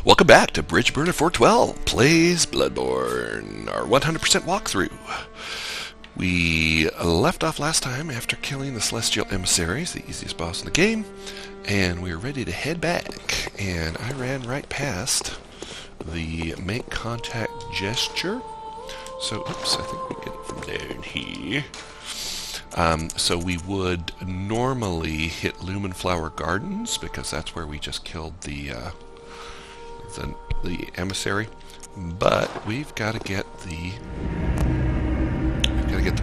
Welcome back to Bridgeburner 412 Plays Bloodborne, our 100% walkthrough. We left off last time after killing the Celestial Emissaries, the easiest boss in the game, and we were ready to head back. And I ran right past the make contact gesture. So, oops, I think we get it from down here. So we would normally hit Lumenflower Gardens because that's where we just killed the emissary, but we've got to get the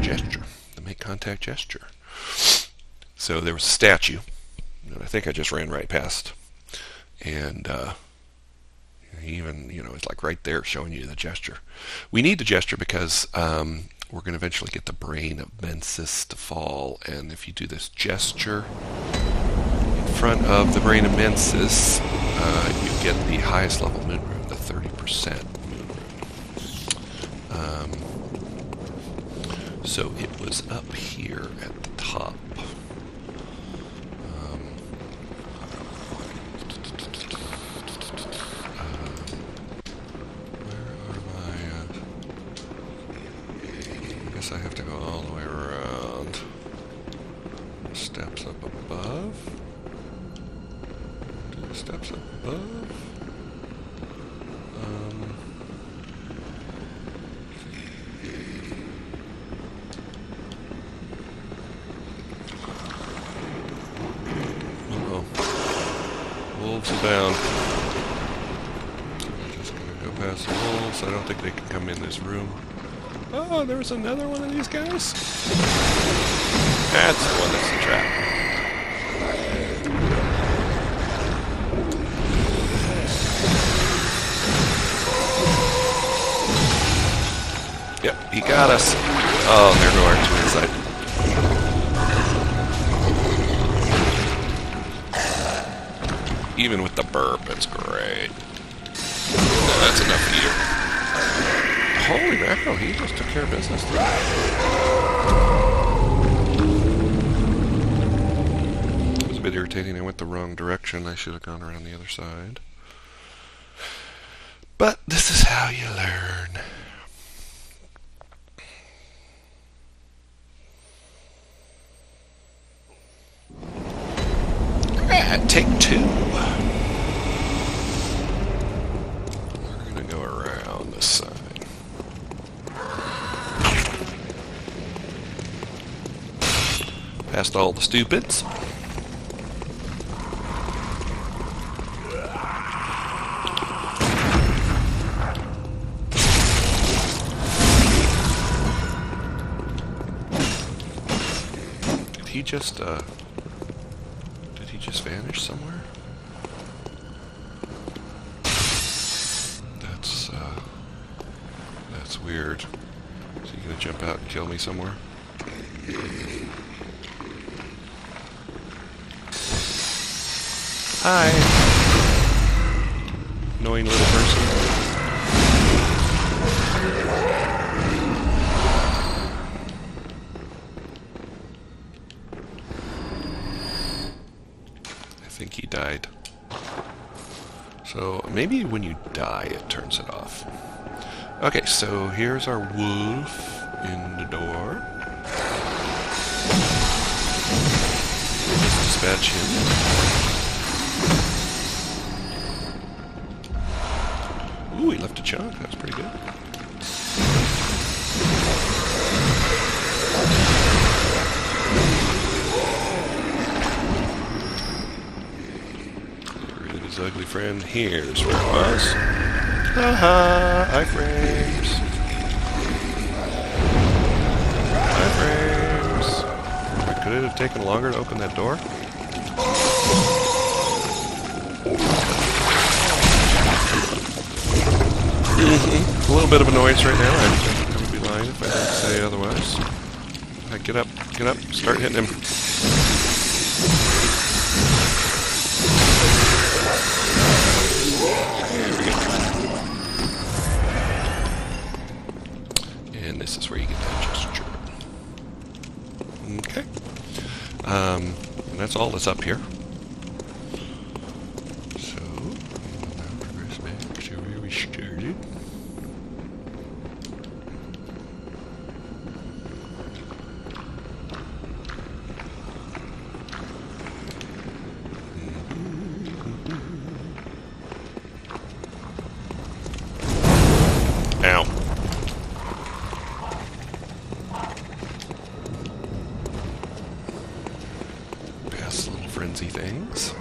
gesture, the make contact gesture. So there was a statue that I think I just ran right past, and even it's like right there showing you the gesture. We need the gesture because we're going to eventually get the brain of Mensis to fall, and if you do this gesture in front of the brain of Mensis, you get the highest level moon rune, the 30% moon rune. So it was up here at the top. Where are my... I guess I have to go all the way around. Steps up above. Steps up above. Uh-oh. Wolves abound. I'm just gonna go past the wolves. I don't think they can come in this room. Oh, there was another one of these guys? That's the one that's the trap. Yep, he got us. Oh, there go our two inside. Even with the burp, it's great. No, that's enough heal. Holy mackerel, he just took care of business. It was a bit irritating. I went the wrong direction. I should have gone around the other side. But this is how you learn. Take two. We're going to go around this side. Past all the stupids. Did he just vanish somewhere? That's weird. Is he gonna jump out and kill me somewhere? Hi, annoying little person. I think he died. So maybe when you die it turns it off. Okay, so here's our wolf in the door. Let's dispatch him. Ooh, he left a chunk. That's pretty good. His ugly friend. Here's where it was. Haha, iframes. Iframes. Could it have taken longer to open that door? A little bit of a noise right now. I would be lying if I didn't say otherwise. Right, get up, start hitting him. There we go. And this is where you get that gesture. Okay. And that's all that's up here. So, now progress back. started. Ow. Past little frenzy things.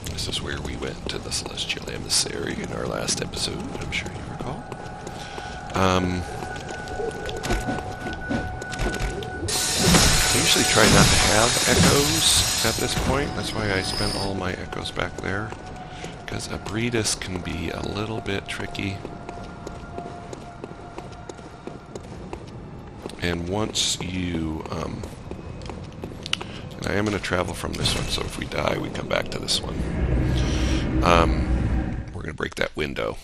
This is where we went to the Celestial Emissary in our last episode, I'm sure you recall. I usually try not to have echoes at this point. That's why I spent all my echoes back there. Because Ebrietas can be a little bit tricky. And once you... and I am going to travel from this one, so if we die, we come back to this one. We're going to break that window.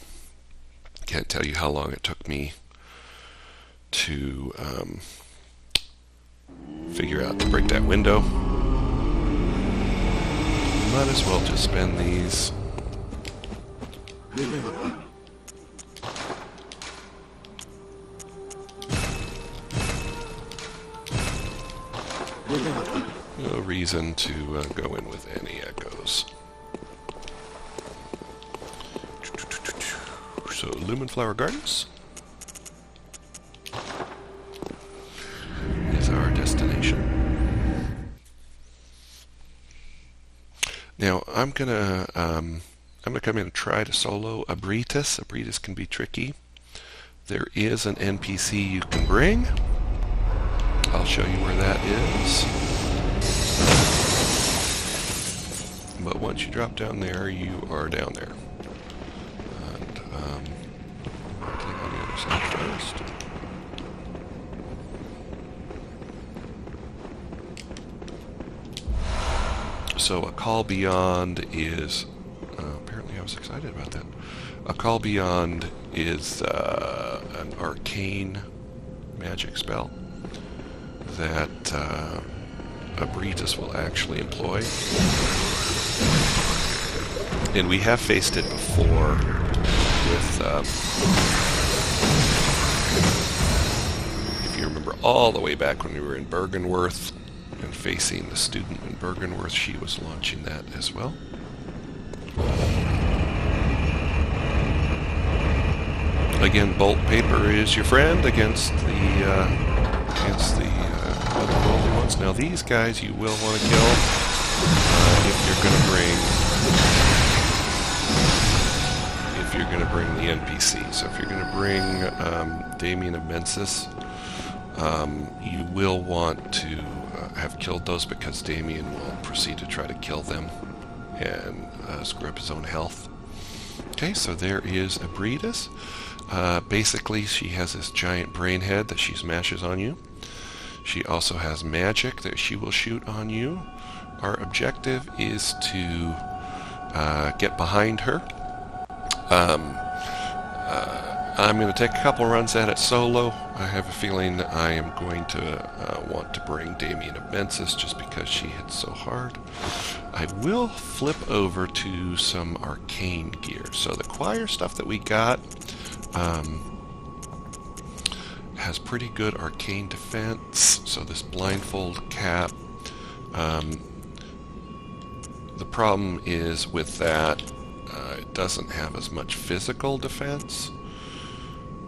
Can't tell you how long it took me to figure out to break that window. Might as well just spend these. No reason to go in with any echoes. So, Lumenflower Gardens is our destination. Now, I'm gonna come in and try to solo Ebrietas. Ebrietas can be tricky. There is an NPC you can bring. I'll show you where that is. But once you drop down there, you are down there. And on the other side first. So a call beyond is apparently I was excited about that. A call beyond is an arcane magic spell that Ebrietas will actually employ. And we have faced it before with, if you remember all the way back when we were in Bergenworth and facing the student in Bergenworth, she was launching that as well. Again, bolt paper is your friend against the other worldly ones. Now these guys you will want to kill if you're going to bring the NPC. So if you're going to bring Damien of Mensis, you will want to have killed those because Damien will proceed to try to kill them and screw up his own health. Okay, so there is Ebrietas. Basically, she has this giant brain head that she smashes on you. She also has magic that she will shoot on you. Our objective is to get behind her. I'm going to take a couple runs at it solo. I have a feeling I am going to want to bring Damien of Mensis just because she hits so hard. I will flip over to some arcane gear. So the choir stuff that we got has pretty good arcane defense. So this blindfold cap. The problem is with that, it doesn't have as much physical defense.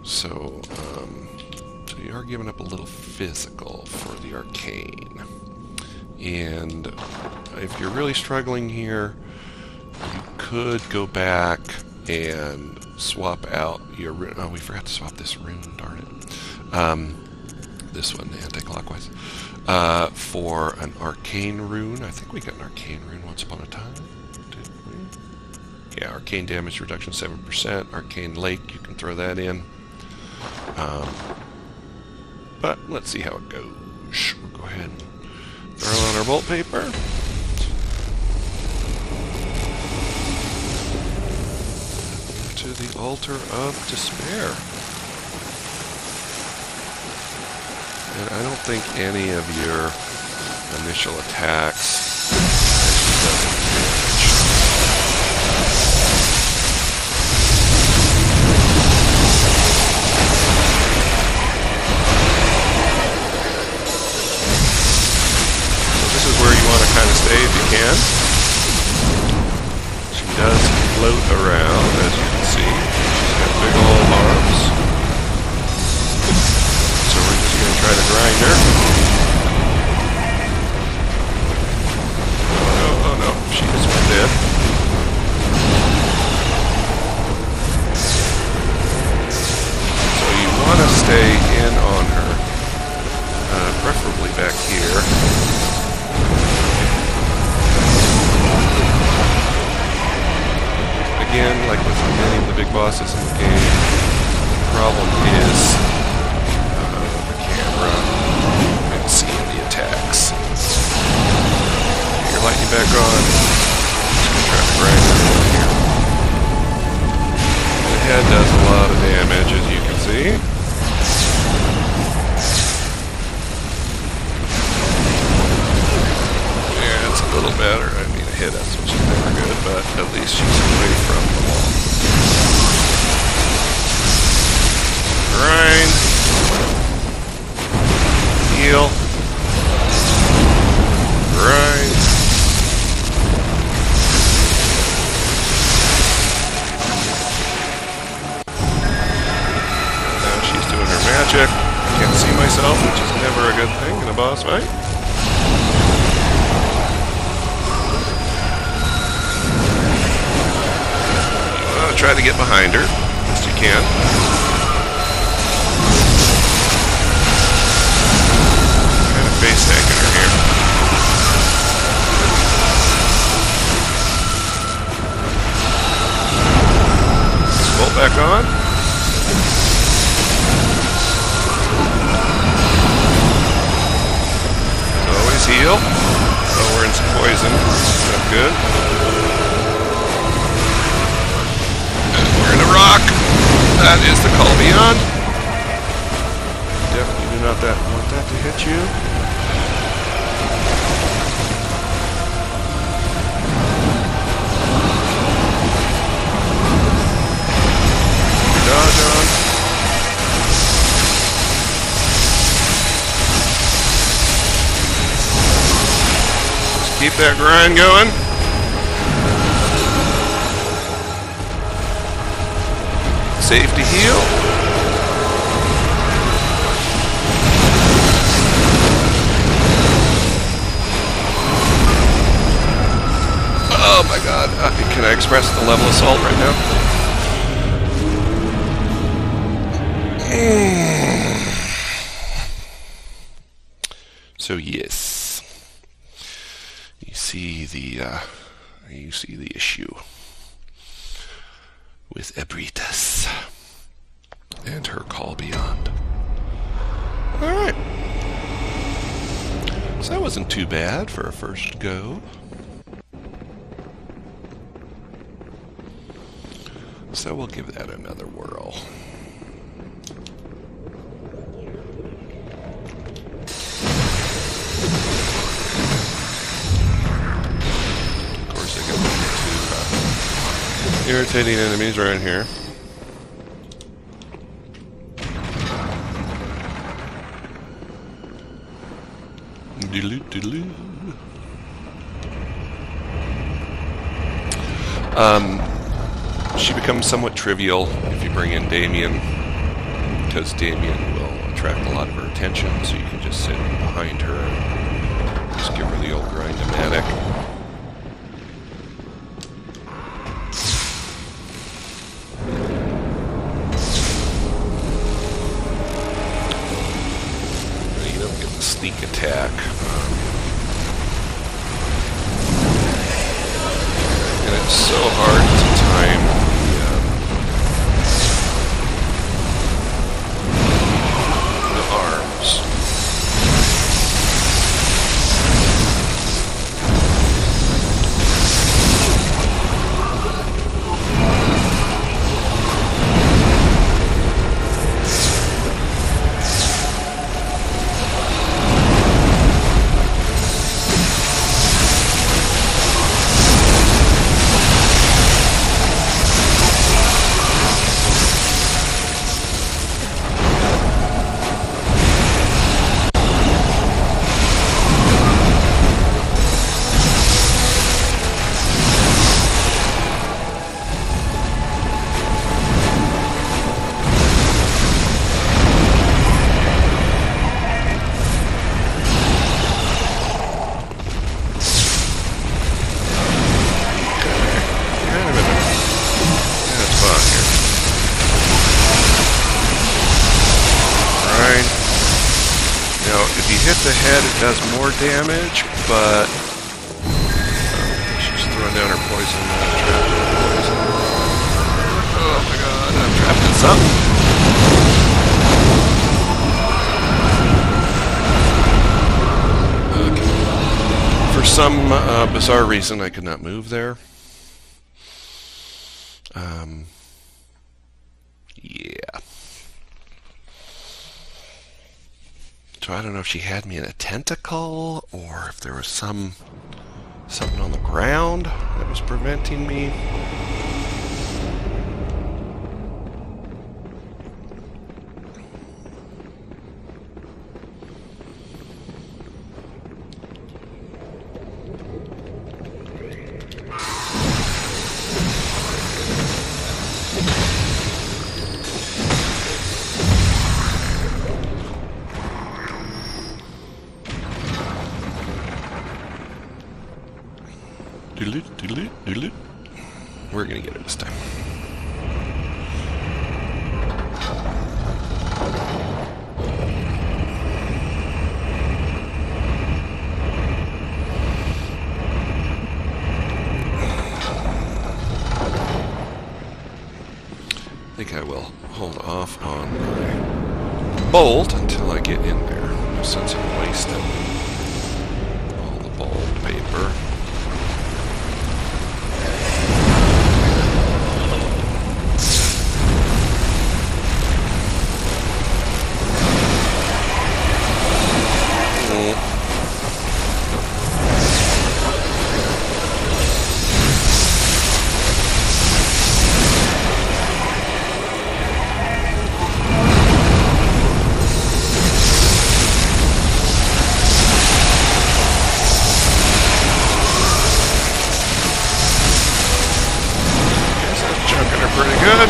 So you are giving up a little physical for the arcane. And if you're really struggling here, you could go back and swap out your rune. Oh, we forgot to swap this rune, darn it. This one, anti-clockwise. For an arcane rune. I think we got an arcane rune once upon a time. Did we? Yeah, arcane damage reduction 7%. Arcane lake, you can throw that in. But let's see how it goes. We'll go ahead and throw on our bolt paper. To the altar of despair. And I don't think any of your initial attacks as she doesn't damage. So this is where you want to kind of stay if you can. She does float around, as you can see. She's got big old arms. So we're just going to try to grind her. Oh no, she is dead. So you want to stay in on her, preferably back here. Again, like with many of the big bosses in the game, the problem is the camera and seeing the attacks. Get your lightning back on. Just gonna try to grind it over here. The head does a lot of damage, as you can see. Yeah, it's a little better. I mean, a hit us, which is never good, but at least she's away from the wall. Grind. Heal. Grind. Now she's doing her magic. I can't see myself, which is never a good thing in a boss fight. Try to get behind her best you can. Kind of face hacking her here. Bolt back on. As always, heal. Oh, we're in some poison. That's good. We're in a rock. That is the call beyond. Definitely do not want that to hit you. Dodge on. Just keep that grind going. Safety heal. Oh my god. Can I express the level of salt right now? So yes. You see the issue with Ebrietas and her call beyond. Alright. So that wasn't too bad for a first go. So we'll give that another whirl. Of course, I got two irritating enemies right here. She becomes somewhat trivial if you bring in Damien, because Damien will attract a lot of her attention, so you can just sit behind her and just give her the old grind-o-matic. You don't get the sneak attack. And it's so hard to time the arms. the head, it does more damage, but she's throwing down her poison. Trapped in poison. Oh my god, I'm trapped in something. Okay. For some bizarre reason, I could not move there. Yeah. So I don't know if she had me in a tentacle or if there was something on the ground that was preventing me. We're gonna get it this time. I think I will hold off on my bolt until I get in there. No sense in wasting all the bolt paper. Pretty good.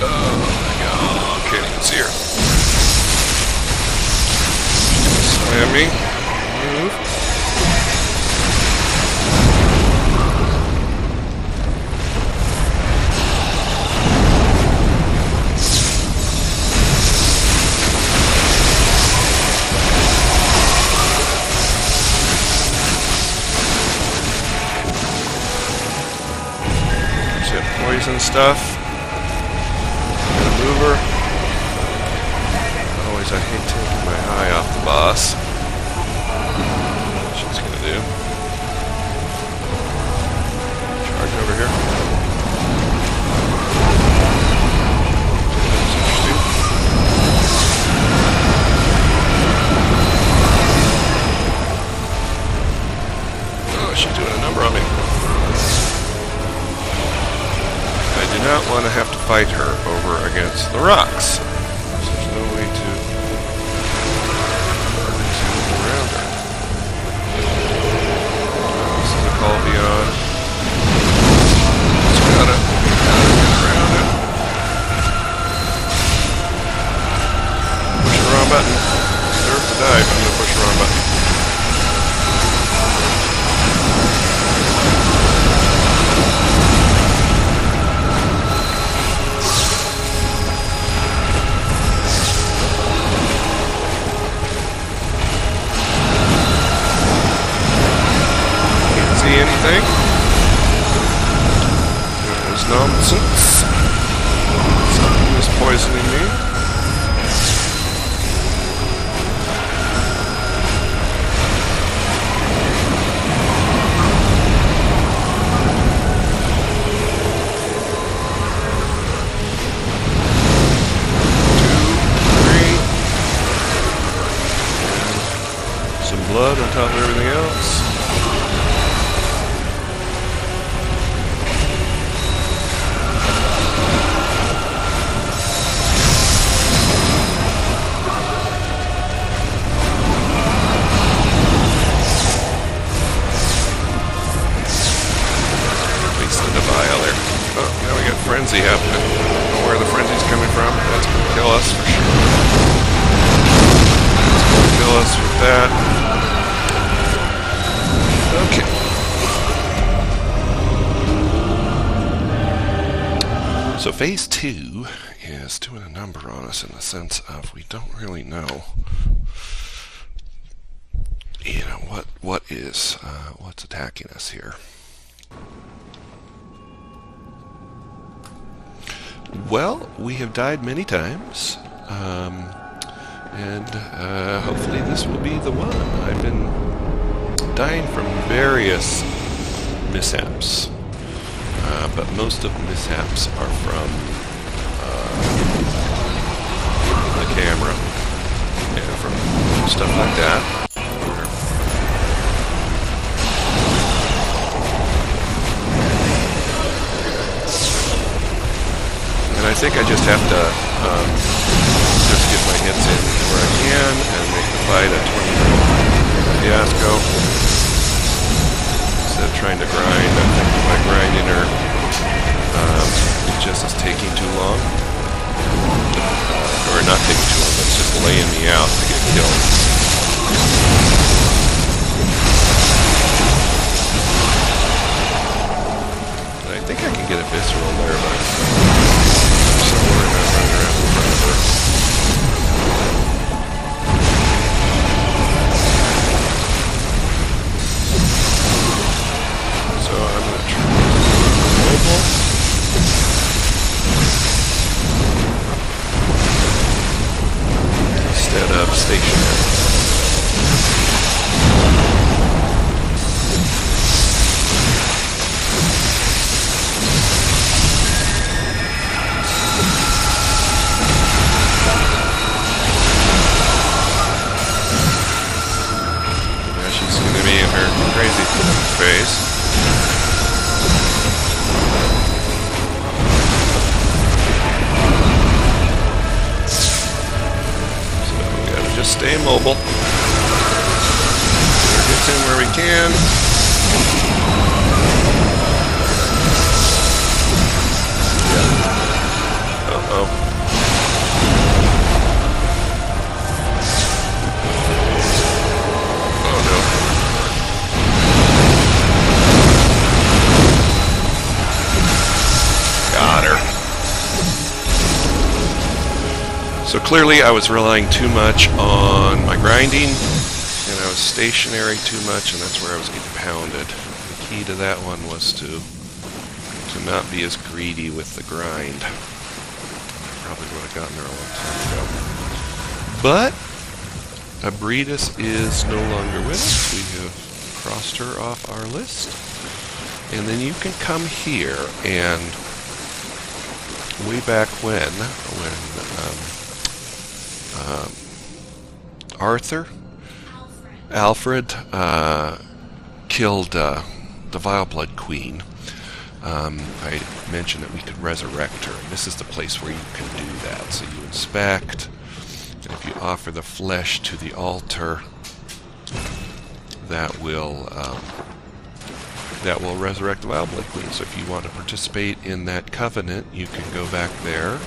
Oh my god, can't even see her. Slam me. Move. There's that poison stuff. Mover. Always, I hate taking my eye off the boss. What she's gonna do? Charge over here. That's interesting. Oh, she's doing a number on me. I do not want to have to fight her over against the rocks. There's no way to move around her. This is a call beyond. Just gotta get around it. Push the wrong button. Deserve to die if I'm gonna push the wrong button. Anything. That was nonsense. Something is poisoning me. Some blood on top of everything else. a frenzy happening. I don't know where the frenzy's coming from. That's going to kill us for sure. That's going to kill us with that. Okay. So phase 2 is doing a number on us in the sense of we don't really know, what's attacking us here. Well, we have died many times, and hopefully this will be the one. I've been dying from various mishaps, but most of the mishaps are from the camera and from stuff like that. And I think I just have to just get my hits in where I can and make the fight a 20-minute fiasco instead of trying to grind. I think by grinding her, it just is taking too long. Or not taking too long, but it's just laying me out to get killed. And I think I can get a visceral there, but somewhere not running around in front of her. So I'm going to try mobile. Instead of stationary. Now she's going to be in her crazy phase. Just stay mobile. Get in where we can. Uh-oh. Oh no. Got her. So clearly I was relying too much on my grinding, and I was stationary too much, and that's where I was getting pounded. The key to that one was to not be as greedy with the grind. Probably would have gotten there a long time ago. But Ebrietas is no longer with us. We have crossed her off our list. And then you can come here and way back when Alfred killed the Vile Blood Queen, I mentioned that we could resurrect her, and this is the place where you can do that. So you inspect, and if you offer the flesh to the altar, that will resurrect the Vile Blood Queen. So if you want to participate in that covenant, you can go back there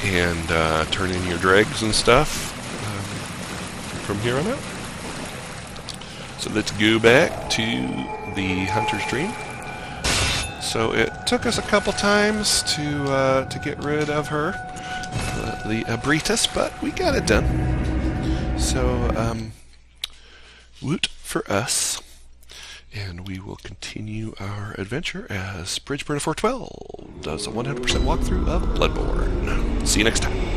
and turn in your dregs and stuff from here on out. So let's go back to the Hunter's Dream. So it took us a couple times to get rid of her, the Ebrietas, but we got it done. So woot for us. And we will continue our adventure as Bridgeburner 412 does a 100% walkthrough of Bloodborne. See you next time.